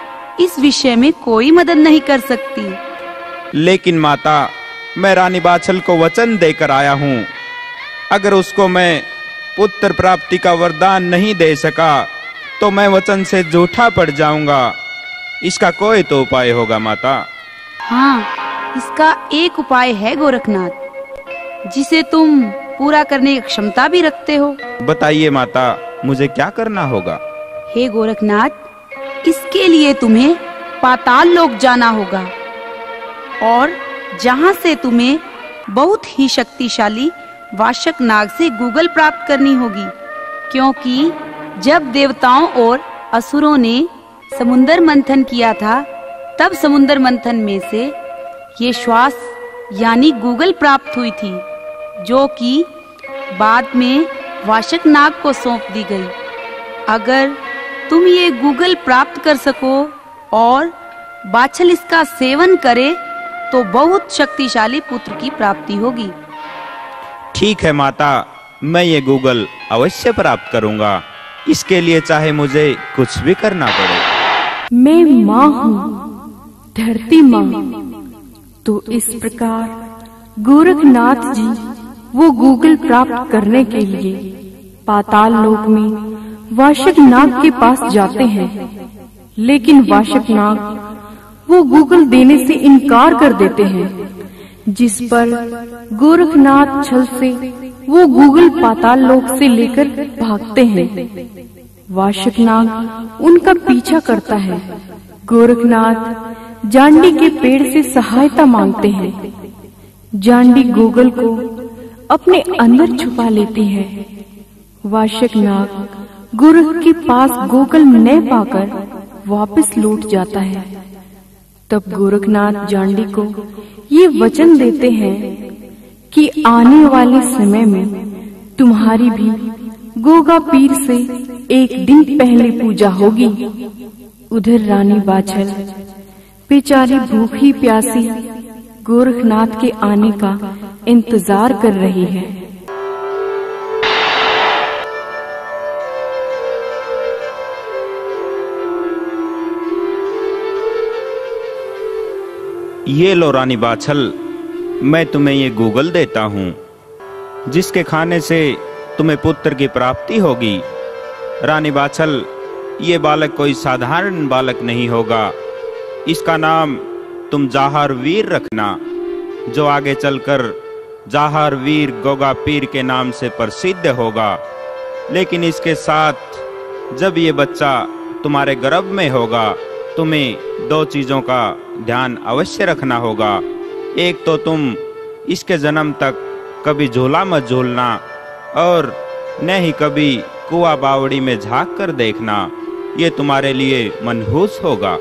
इस विषय में कोई मदद नहीं कर सकती। लेकिन माता, मैं रानी बाछल को वचन देकर आया हूँ। अगर उसको मैं पुत्र प्राप्ति का वरदान नहीं दे सका तो मैं वचन से झूठा पड़ जाऊंगा। इसका कोई तो उपाय होगा माता। हाँ, इसका एक उपाय है गोरखनाथ, जिसे तुम पूरा करने की क्षमता भी रखते हो। बताइए माता, मुझे क्या करना होगा? हे गोरखनाथ, इसके लिए तुम्हें पाताल लोक जाना होगा और जहाँ से तुम्हें बहुत ही शक्तिशाली वाशक नाग से गूगल प्राप्त करनी होगी। क्योंकि जब देवताओं और असुरों ने समुद्र मंथन किया था, तब समुद्र मंथन में से ये श्वास यानी गूगल प्राप्त हुई थी, जो कि बाद में वाशक नाग को सौंप दी गई। अगर तुम ये गूगल प्राप्त कर सको और बाछल इसका सेवन करे तो बहुत शक्तिशाली पुत्र की प्राप्ति होगी। ठीक है माता, मैं ये गूगल अवश्य प्राप्त करूंगा। इसके लिए चाहे मुझे कुछ भी करना पड़े। मैं माँ हूँ, धरती माँ। तो इस प्रकार गोरखनाथ जी वो गूगल प्राप्त करने के लिए पाताल लोक में वाशक नाग के पास जाते हैं। लेकिन वाशक नाग वो गूगल देने से इनकार कर देते हैं, जिस पर गोरखनाथ छल से वो गूगल पाताल लोक से लेकर भागते हैं। वाशक नाग उनका पीछा करता है। गोरखनाथ जांडी के पेड़ से सहायता मांगते हैं। जांडी गूगल को अपने अंदर छुपा लेती है। वाशक नाग गोरख के पास गूगल न पाकर वापस लौट जाता है। तब गोरखनाथ जांडी को ये वचन देते हैं कि आने वाले समय में तुम्हारी भी गोगा पीर से एक दिन पहले पूजा होगी। उधर रानी बाछल बेचारी भूखी प्यासी गोरखनाथ के आने का इंतजार कर रही है। ये लो रानी बाछल, मैं तुम्हें ये गूगल देता हूँ, जिसके खाने से तुम्हें पुत्र की प्राप्ति होगी। रानी बाछल, ये बालक कोई साधारण बालक नहीं होगा। इसका नाम तुम जाहर वीर रखना, जो आगे चलकर जाहर वीर गोगा पीर के नाम से प्रसिद्ध होगा। लेकिन इसके साथ जब ये बच्चा तुम्हारे गर्भ में होगा, तुम्हें 2 चीजों का ध्यान अवश्य रखना होगा। एक तो तुम इसके जन्म तक कभी झूला मत झूलना और न ही कभी कुआ बावड़ी में झांक कर देखना। ये तुम्हारे लिए मनहूस होगा।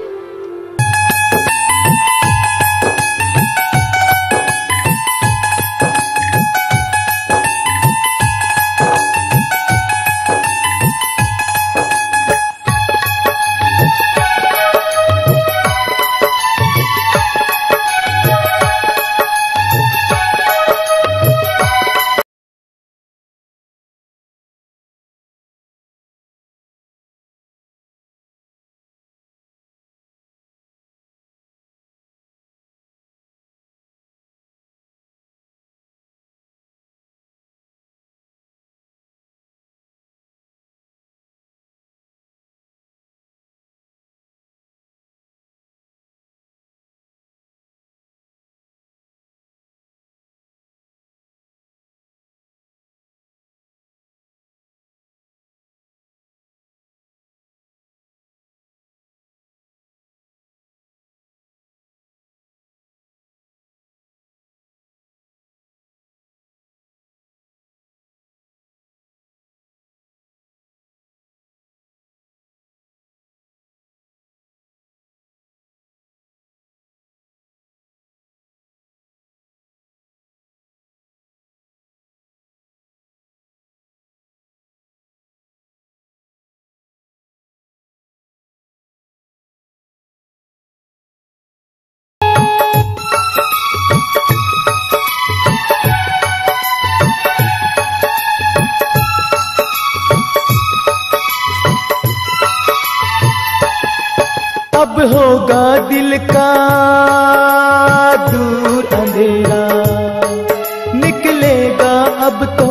निकलेगा अब तो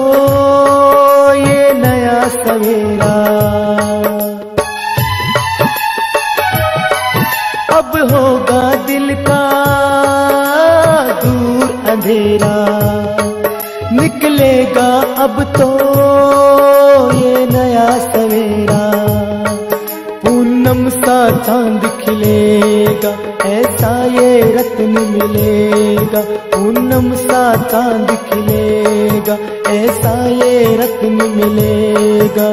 ये नया सवेरा, अब होगा दिल का दूर अंधेरा, निकलेगा अब तो ये नया सवेरा, पूनम सा चांद खिलेगा, ऐसा ये रत्न मिलेगा, पूनम सा चांद खिलेगा, ऐसा ये रत्न मिलेगा,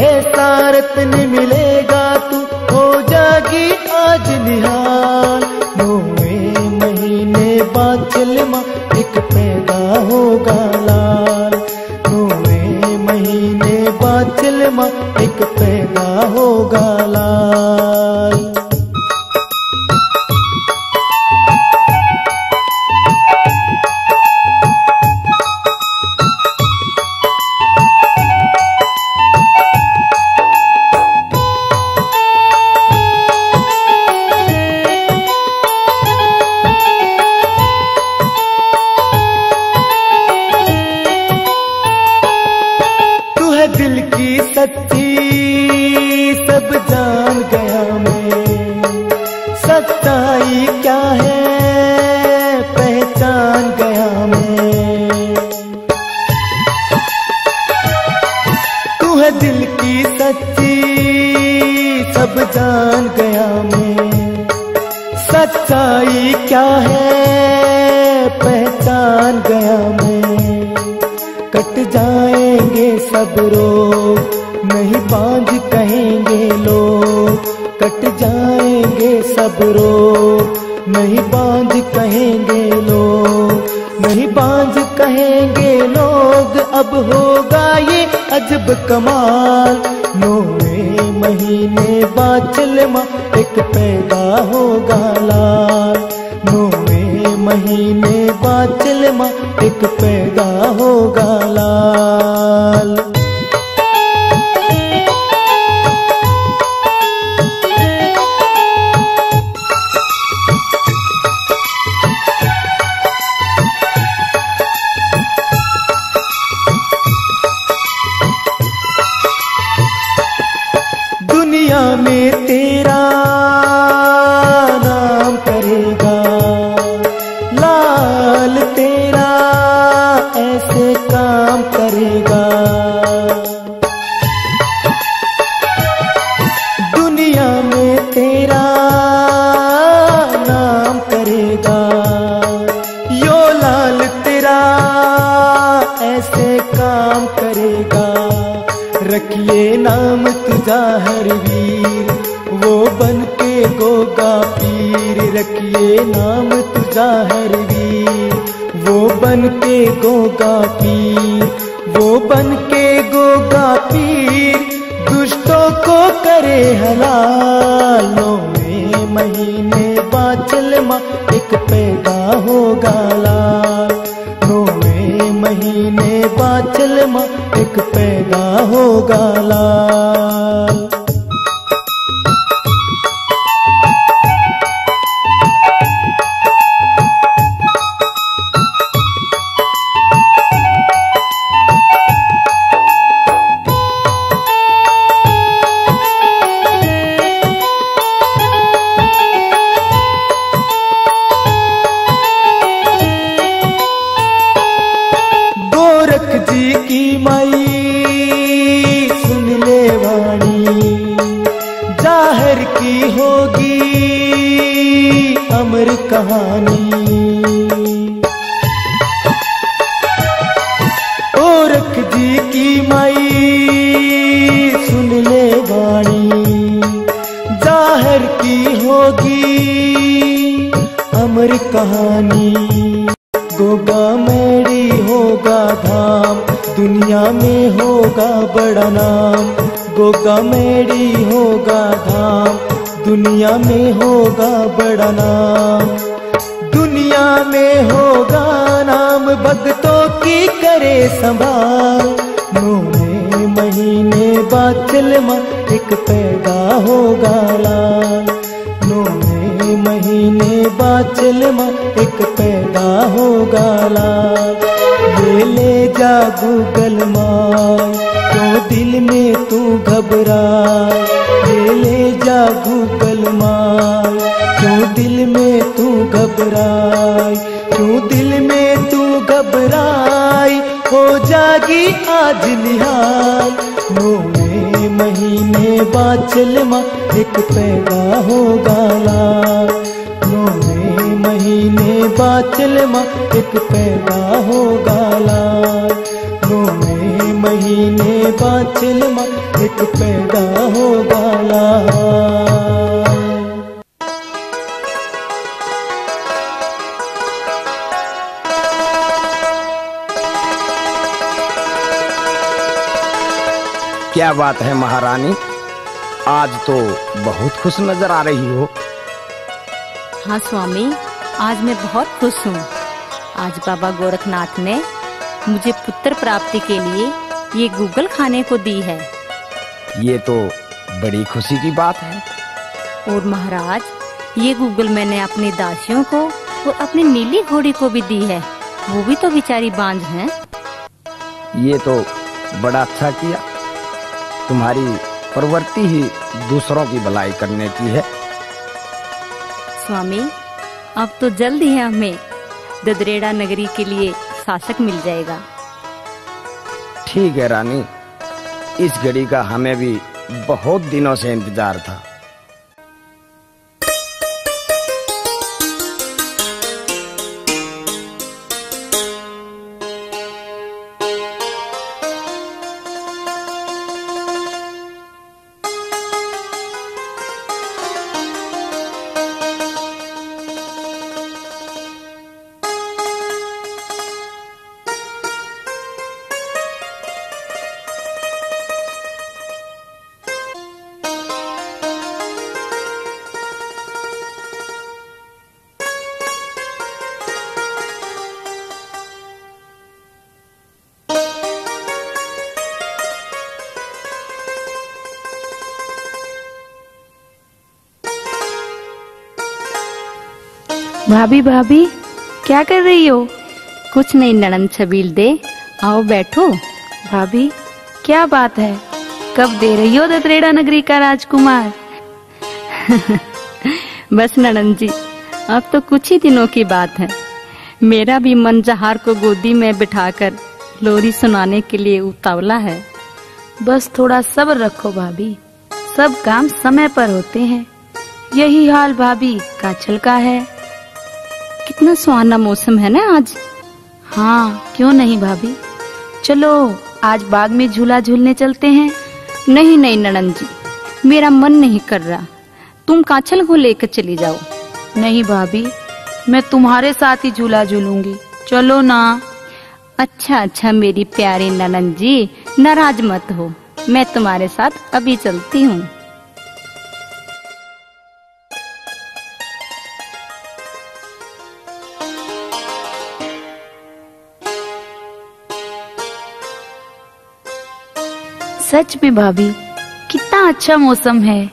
ऐसा रत्न मिलेगा, तू हो जागी आज निहाल। 9वें महीने बाद चिलमा एक पैदा होगा लाल, 9वें महीने बाद चिलमा एक पैदा होगा लाल। दिल की सच्ची सब जान गया मैं, सच्चाई क्या है पहचान गया मैं, तू है दिल की सच्ची सब जान गया मैं, सच्चाई क्या है पहचान गया मैं, कट जाएंगे सब रोग नहीं बांझ कहेंगे लोग, कट जाएंगे सब रोग नहीं बांझ कहेंगे लोग, नहीं बांझ कहेंगे लोग, अब होगा ये अजब कमाल। 9वें महीने बाद चिलमा एक पैदा होगा लाल, 9वें महीने बाद चिलमा एक पैदा होगा लाल। दुनिया में तेरा नाम करेगा लाल, तेरा ऐसे काम करेगा, दुनिया में तेरा नाम करेगा, यो लाल तेरा ऐसे काम करेगा, रखिए नाम तुझा हर वीर वो बन के गोगा पीर, रखिए नाम तुझा हर वीर वो बन के गोगा पीर, वो बन के गोगा पीर, दुष्टों को करे हलाल। 9वें महीने बाद चिलमा एक पैदा होगा लाल, 9वें महीने बाद चिलमा एक पैदा होगा लाल। गोरख जी की माई सुन ले वाणी, जाहिर की होगी अमर कहानी, गोरख जी की माई सुन ले वाणी, जाहिर की होगी अमर कहानी, गोगा मेरी होगा धाम दुनिया में होगा बड़ा नाम, गोगा मेरी होगा धाम दुनिया में होगा बड़ा नाम, दुनिया में होगा नाम भक्तों की करे संभाल। 9वें महीने बाद चिलमा एक पैदा होगा लाल, 9वें महीने बाद चिलमा एक पैदा होगा लाल, ये ले जा गूगल माय, क्यों दिल में तू घबराए, ले जा गूगल माय, क्यों दिल में तू घबराए, क्यों दिल में तू घबराए, हो जागी आज निहाल। 9वें महीने बाचल माँ एक पैदा होगा लाल, 9वें महीने बाचल माँ एक पैदा होगा लाल, 9वें महीने बाचल माँ एक पैदा होगा लाल। क्या बात है महारानी, आज तो बहुत खुश नजर आ रही हो। हाँ स्वामी, आज मैं बहुत खुश हूँ। आज बाबा गोरखनाथ ने मुझे पुत्र प्राप्ति के लिए ये गूगल खाने को दी है। ये तो बड़ी खुशी की बात है। और महाराज, ये गूगल मैंने अपनी दासियों को और अपनी नीली घोड़ी को भी दी है, वो भी तो बेचारी बांझ हैं। ये तो बड़ा अच्छा किया, तुम्हारी प्रवृत्ति ही दूसरों की भलाई करने की है। स्वामी, अब तो जल्द ही हमें ददरेड़ा नगरी के लिए शासक मिल जाएगा। ठीक है रानी, इस घड़ी का हमें भी बहुत दिनों से इंतजार था। भाभी भाभी, क्या कर रही हो? कुछ नहीं ननंद छबील दे, आओ बैठो। भाभी, क्या बात है, कब दे रही हो ददरेड़ा नगरी का राजकुमार? बस ननंद जी, अब तो कुछ ही दिनों की बात है। मेरा भी मन जहार को गोदी में बिठाकर लोरी सुनाने के लिए उतावला है। बस थोड़ा सब्र रखो भाभी, सब काम समय पर होते हैं। यही हाल भाभी काछल का है। कितना सुहाना मौसम है ना आज। हाँ, क्यों नहीं भाभी, चलो आज बाग में झूला झूलने चलते हैं। नहीं नहीं ननंद जी, मेरा मन नहीं कर रहा, तुम काछल को लेकर चली जाओ। नहीं भाभी, मैं तुम्हारे साथ ही झूला झूलूंगी, चलो ना। अच्छा अच्छा मेरी प्यारी ननंद जी, नाराज मत हो, मैं तुम्हारे साथ अभी चलती हूँ। सच में भाभी, कितना अच्छा मौसम है।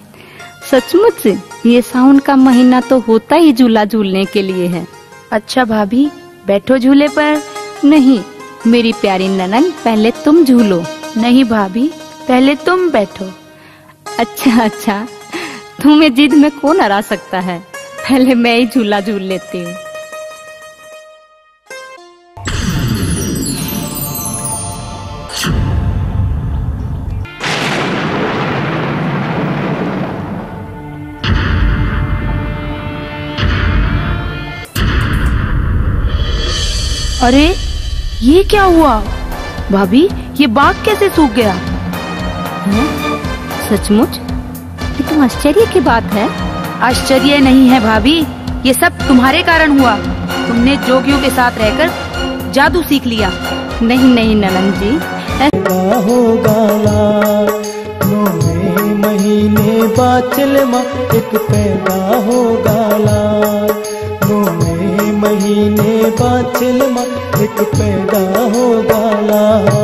सचमुच ये सावन का महीना तो होता ही झूला झूलने के लिए है। अच्छा भाभी, बैठो झूले पर। नहीं मेरी प्यारी ननंद, पहले तुम झूलो। नहीं भाभी, पहले तुम बैठो। अच्छा अच्छा, तुम्हें जिद में कौन हरा सकता है, पहले मैं ही झूला झूल लेती हूँ। अरे ये क्या हुआ भाभी, ये बाग कैसे सूख गया? सचमुच ये तो आश्चर्य की बात है। आश्चर्य नहीं है भाभी, ये सब तुम्हारे कारण हुआ। तुमने जोगियों के साथ रहकर जादू सीख लिया। नहीं नहीं ननंद जी, होगा लाल, 9वें महीने बाचल माँ एक पैदा होगा लाल, 9वें महीने बाचल माँ एक पैदा होगा लाल।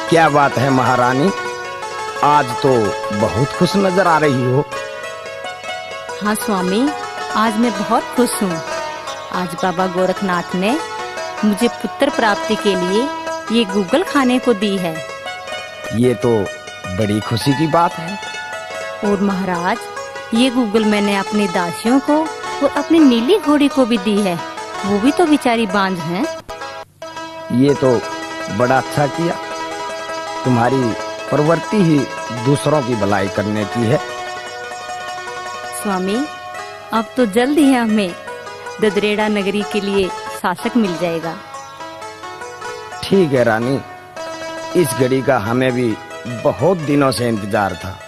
क्या बात है महारानी, आज तो बहुत खुश नजर आ रही हो। हाँ स्वामी, आज मैं बहुत खुश हूँ। आज बाबा गोरखनाथ ने मुझे पुत्र प्राप्ति के लिए ये गूगल खाने को दी है। ये तो बड़ी खुशी की बात है। और महाराज, ये गूगल मैंने अपनी दासियों को और अपनी नीली घोड़ी को भी दी है। वो भी तो बेचारी बांझ हैं। ये तो बड़ा अच्छा किया। तुम्हारी प्रवृत्ति ही दूसरों की भलाई करने की है। स्वामी, अब तो जल्द ही हमें ददरेड़ा नगरी के लिए शासक मिल जाएगा। ठीक है रानी, इस घड़ी का हमें भी बहुत दिनों से इंतजार था।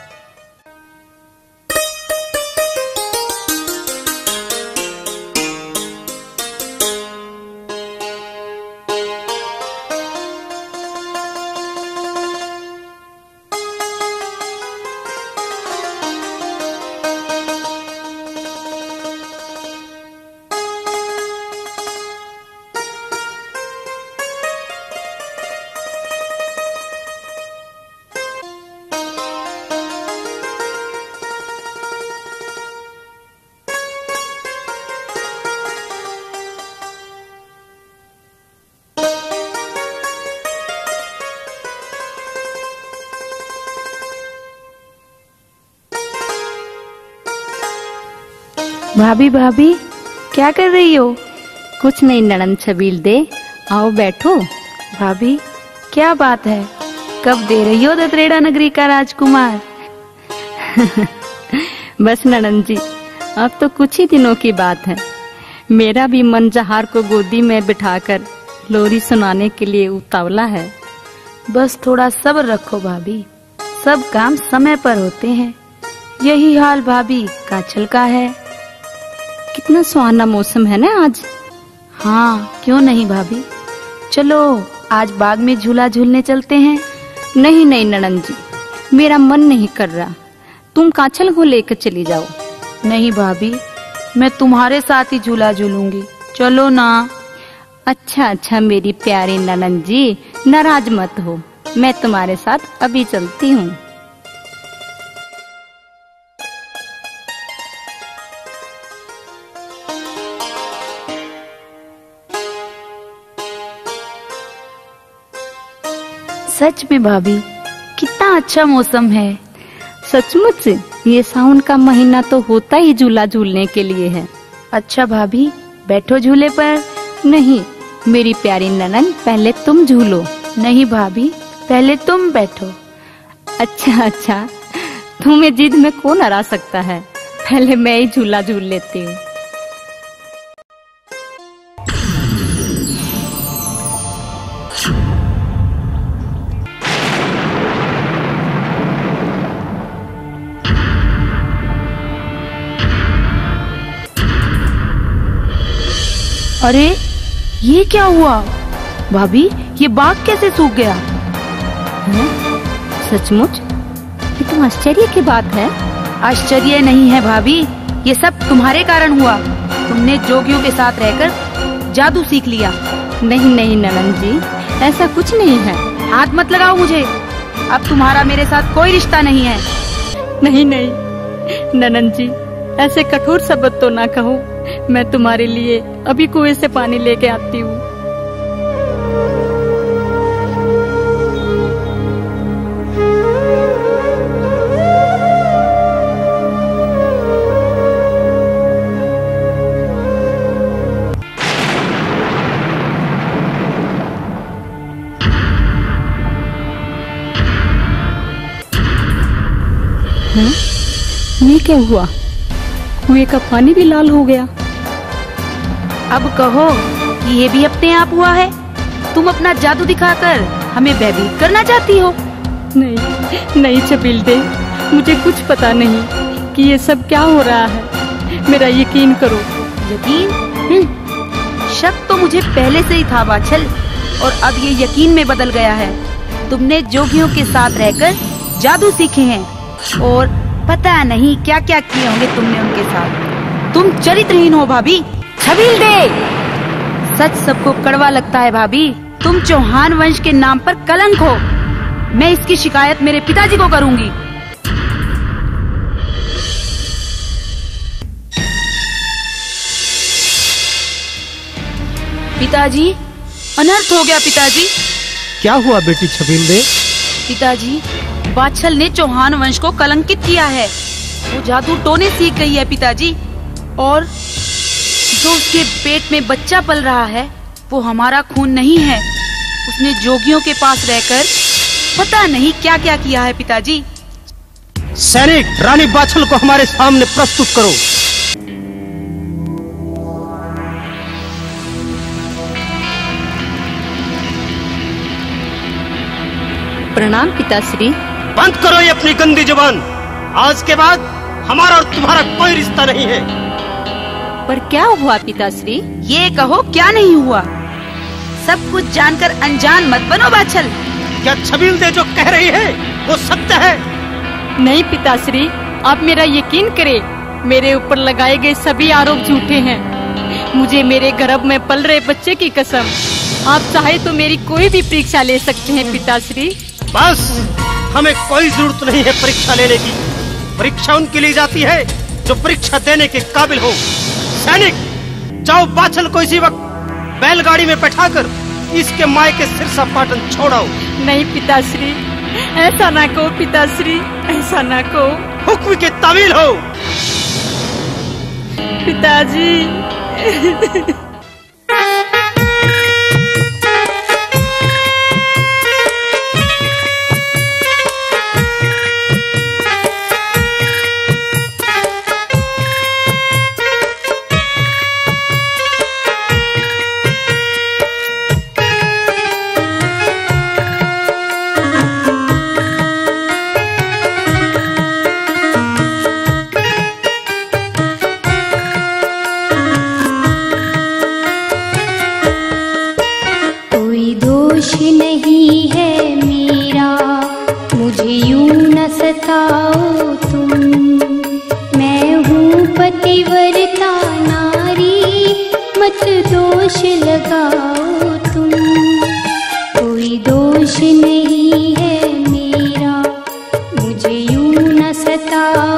भाभी भाभी, क्या कर रही हो? कुछ नहीं ननंद छबील दे, आओ बैठो। भाभी, क्या बात है? कब दे रही हो ददरेड़ा नगरी का राजकुमार? बस ननंद जी, अब तो कुछ ही दिनों की बात है। मेरा भी मन जहार को गोदी में बिठाकर लोरी सुनाने के लिए उतावला है। बस थोड़ा सब्र रखो भाभी, सब काम समय पर होते हैं। यही हाल भाभी काछल का है। कितना सुहाना मौसम है ना आज। हाँ, क्यों नहीं भाभी, चलो आज बाग में झूला झूलने चलते हैं। नहीं नहीं ननंद जी, मेरा मन नहीं कर रहा। तुम काछल को लेकर चली जाओ। नहीं भाभी, मैं तुम्हारे साथ ही झूला झूलूंगी, चलो ना। अच्छा अच्छा मेरी प्यारी ननंद जी, नाराज मत हो, मैं तुम्हारे साथ अभी चलती हूँ। सच में भाभी, कितना अच्छा मौसम है। सचमुच ये सावन का महीना तो होता ही झूला झूलने के लिए है। अच्छा भाभी, बैठो झूले पर। नहीं मेरी प्यारी ननंद, पहले तुम झूलो। नहीं भाभी, पहले तुम बैठो। अच्छा अच्छा, तुम्हें जिद में कौन हरा सकता है। पहले मैं ही झूला झूल लेती हूँ। अरे ये क्या हुआ भाभी, ये बाग कैसे सूख गया? है? सचमुच ये तो आश्चर्य की बात है। आश्चर्य नहीं है भाभी, ये सब तुम्हारे कारण हुआ। तुमने जोगियों के साथ रहकर जादू सीख लिया। नहीं नहीं ननंद जी, ऐसा कुछ नहीं है। हाथ मत लगाओ मुझे, अब तुम्हारा मेरे साथ कोई रिश्ता नहीं है। नहीं नहीं ननंद जी, ऐसे कठोर शब्द तो ना कहो। मैं तुम्हारे लिए अभी कुएं से पानी लेके आती हूँ। ये क्या हुआ? कुएं का पानी भी लाल हो गया। अब कहो कि ये भी अपने आप हुआ है? तुम अपना जादू दिखाकर हमें भयभीत करना चाहती हो? नहीं नहीं छबील दे, मुझे कुछ पता नहीं कि ये सब क्या हो रहा है। मेरा यकीन करो। यकीन? शक तो मुझे पहले से ही था बाछल, और अब ये यकीन में बदल गया है। तुमने जोगियों के साथ रहकर जादू सीखे हैं और पता नहीं क्या क्या किए होंगे तुमने उनके साथ। तुम चरित्रहीन हो भाभी। छबील दे, सच सबको कड़वा लगता है भाभी। तुम चौहान वंश के नाम पर कलंक हो। मैं इसकी शिकायत मेरे पिताजी को करूंगी। पिताजी, अनर्थ हो गया पिताजी। क्या हुआ बेटी छबील? पिताजी, बाछल ने चौहान वंश को कलंकित किया है। वो जादू टोने सीख गई है पिताजी, और जो उसके पेट में बच्चा पल रहा है वो हमारा खून नहीं है। उसने जोगियों के पास रहकर पता नहीं क्या क्या किया है पिताजी। सैनिक, रानी बाछल को हमारे सामने प्रस्तुत करो। प्रणाम पिताश्री। बंद करो ये अपनी गंदी जुबान। आज के बाद हमारा और तुम्हारा कोई रिश्ता नहीं है। पर क्या हुआ पिताश्री? ये कहो क्या नहीं हुआ। सब कुछ जानकर अनजान मत बनो बाछल। क्या छबील दे जो कह रही है वो सत्य है? नहीं पिताश्री, आप मेरा यकीन करें, मेरे ऊपर लगाए गए सभी आरोप झूठे हैं। मुझे मेरे गर्भ में पल रहे बच्चे की कसम, आप चाहे तो मेरी कोई भी परीक्षा ले सकते हैं पिताश्री। बस, हमें कोई जरूरत नहीं है परीक्षा लेने की। परीक्षा उनकी ली जाती है जो परीक्षा देने के काबिल हो। सैनिक, जाओ बाछल को इसी वक्त बैलगाड़ी में बैठाकर इसके माय के सिरसा पाटन छोड़ाओ। नहीं पिताश्री, ऐसा ना कहो पिताश्री, ऐसा ना कहो। हुक्म की तामील हो। पिताजी। नहीं है मेरा, मुझे यूं न सताओ तुम। मैं हूँ पतिव्रता नारी, मत दोष लगाओ तुम। कोई दोष नहीं है मेरा, मुझे यूं न सताओ